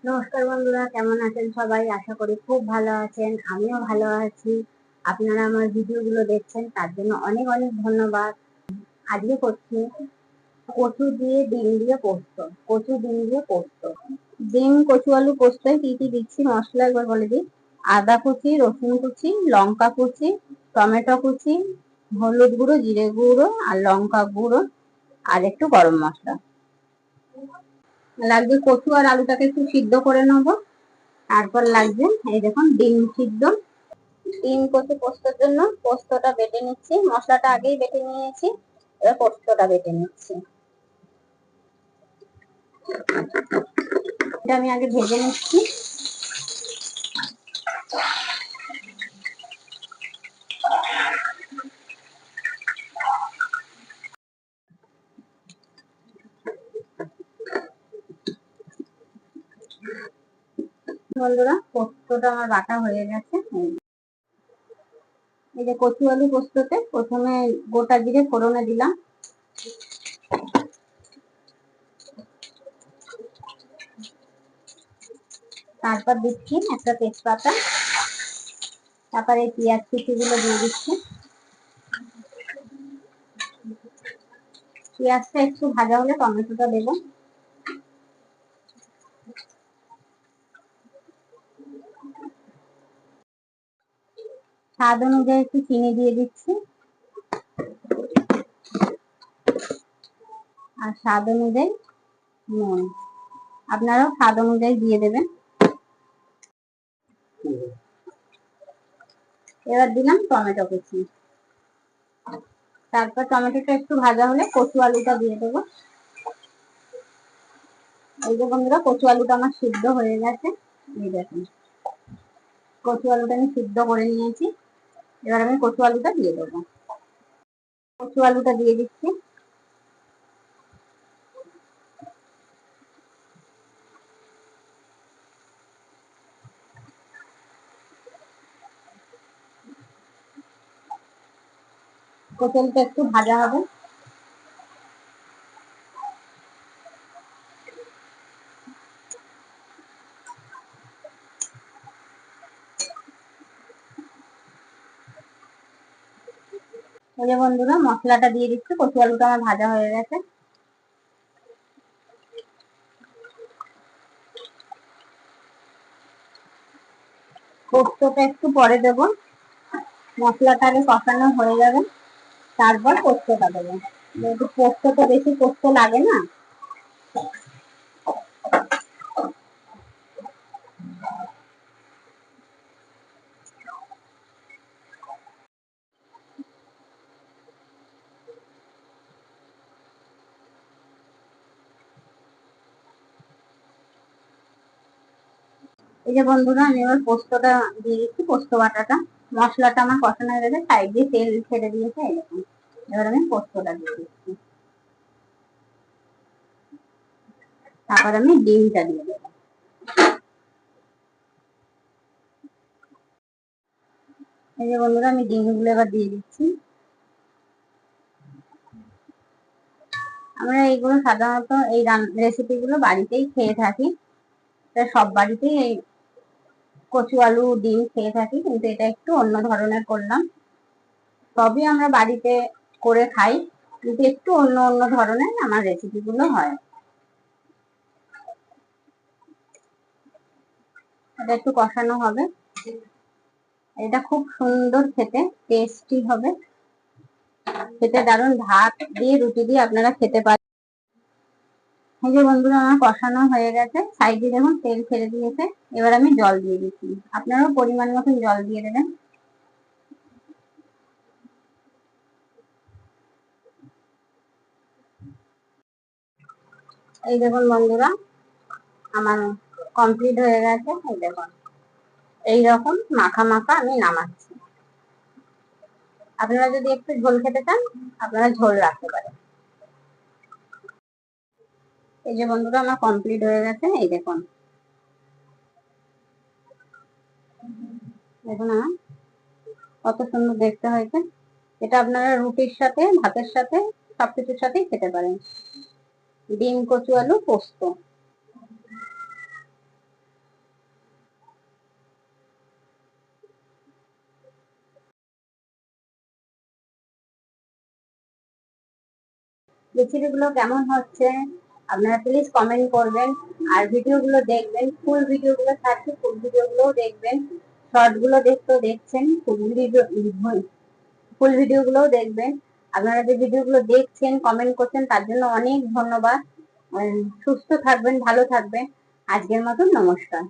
নমস্কার বন্ধুরা, কেমন আছেন সবাই? আশা করি খুব ভালো আছেন। আমিও ভালো আছি। আপনারা আমার ভিডিওগুলো দেখছেন, তার জন্য অনেক অনেক ধন্যবাদ। আজকে করছি কচু দিয়ে ডিম দিয়ে পোস্ত। কচু ডিম দিয়ে পোস্ত। ডিম, কচু, আলু পোস্তে কি কি দিচ্ছি মশলা একবার বলে দিই। আদা কুচি, রসুন কুচি, লঙ্কা কুচি, টমেটো কুচি, হলুদ গুঁড়ো, জিরে গুঁড়ো আর লঙ্কা গুঁড়ো আর একটু গরম মশলা লাগবে। কচু আর আলুটাকে একটু সিদ্ধ করে নেবো। তারপর লাগবে এই দেখুন ডিম সিদ্ধ। ডিম কচু পোস্তর জন্য পোস্তটা বেটে নিচ্ছি। মশলাটা আগেই বেটে নিয়েছি, এবার পোস্তটা বেটে নিচ্ছি। এটা আমি আগে ভেজে নিচ্ছি। বন্ধুরা, পোস্তটা আমার বাটা হয়ে গেছে। এই যে কচু আলু পোস্ততে প্রথমে গোটা জিরে ফোড়নে দিলাম, তারপর দিচ্ছি একটা তেজপাতা, তারপরে পেঁয়াজ কুচিগুলো দিয়ে দিচ্ছি। পেঁয়াজটা একটু ভাজা হলে টমেটোটা দেবো। স্বাদ অনুযায়ী একটু চিনি দিয়ে দিচ্ছি, আর স্বাদ অনুযায়ী নুন। আপনারাও স্বাদ অনুযায়ী দিয়ে দেবেন। এবার দিলাম টমেটো কুচি। তারপর টমেটোটা একটু ভাজা হলে কচু আলুটা দিয়ে দেবো। এই যে বন্ধুরা, কচু আলুটা আমার সিদ্ধ হয়ে গেছে। এই দেখুন, কচু আলুটা আমি সিদ্ধ করে নিয়েছি। এবার আমি কচু আলুটা দিয়ে দেবো। কচু আলুটা দিয়ে দিচ্ছি। কচু আলুটা একটু ভাজা হবে। এই যে বন্ধুরা, মশলাটা দিয়ে দিচ্ছি। কচু আলুটা আমার ভাজা হয়ে গেছে। পোস্তটা একটু পরে দেবো। মশলাটা আগে কষানো হয়ে যাবে, তারপর পোস্তটা দেবো। যেহেতু পোস্তটা বেশি পোস্ত লাগে না। এই যে বন্ধুরা, আমি এবার পোস্তটা দিয়ে দিচ্ছি। পোস্ত বাটাটা, মশলাটা আমার কষানো হয়ে গেছে, সাইড দিয়ে তেল ছেড়ে দিয়েছে। এরকম এবার আমি পোস্তটা দিয়ে দিচ্ছি। তারপর আমি ডিমটা দিয়ে দেবো। এই যে বন্ধুরা, আমি ডিমগুলো এবার দিয়ে দিচ্ছি। আমরা এইগুলো সাধারণত এই রেসিপি গুলো বাড়িতেই খেয়ে থাকি। সব বাড়িতেই এই কচু আলু ডিম খেয়ে থাকি, কিন্তু এটা একটু অন্য ধরনের করলাম। সবই আমরা বাড়িতে করে খাই, কিন্তু একটু অন্য অন্য ধরনের আমার রেসিপি গুলো হয়। এটা একটু কষানো হবে। এটা খুব সুন্দর খেতে, টেস্টি হবে খেতে, দারুণ। ভাত দিয়ে, রুটি দিয়ে আপনারা খেতে পারেন। এই যে বন্ধুরা, আমার কষানো হয়ে গেছে, সাইডে দেখুন তেল ছেড়ে দিয়েছে। এবার আমি জল দিয়ে দিচ্ছি। আপনারাও পরিমাণ মতন জল দিয়ে দেবেন। এই দেখুন বন্ধুরা, আমার কমপ্লিট হয়ে গেছে। এই দেখুন, এইরকম মাখা মাখা আমি নামাচ্ছি। আপনারা যদি একটু ঝোল খেতে চান, আপনারা ঝোল রাখতে পারেন। এই যে বন্ধুরা, আমার কমপ্লিট হয়ে গেছে। এই দেখুন, দেখুন আমার কত সুন্দর দেখতে হয়েছে। এটা আপনারা রুটির সাথে, ভাতের সাথে, সবকিছুর সাথেই খেতে পারেন। ডিম, কচু, আলু পোস্ত। রেসিপিগুলো কেমন হচ্ছে আপনারা প্লিজ কমেন্ট করবেন। আর ভিডিওগুলো দেখবেন, ফুল ভিডিওগুলো থাকছে, ফুল ভিডিওগুলোও দেখবেন। শর্ট গুলো দেখতেও দেখছেন, ফুল ভিডিওগুলোও দেখবেন। আপনারা যে ভিডিওগুলো দেখছেন, কমেন্ট করছেন, তার জন্য অনেক ধন্যবাদ। সুস্থ থাকবেন, ভালো থাকবেন। আজকের মতন নমস্কার।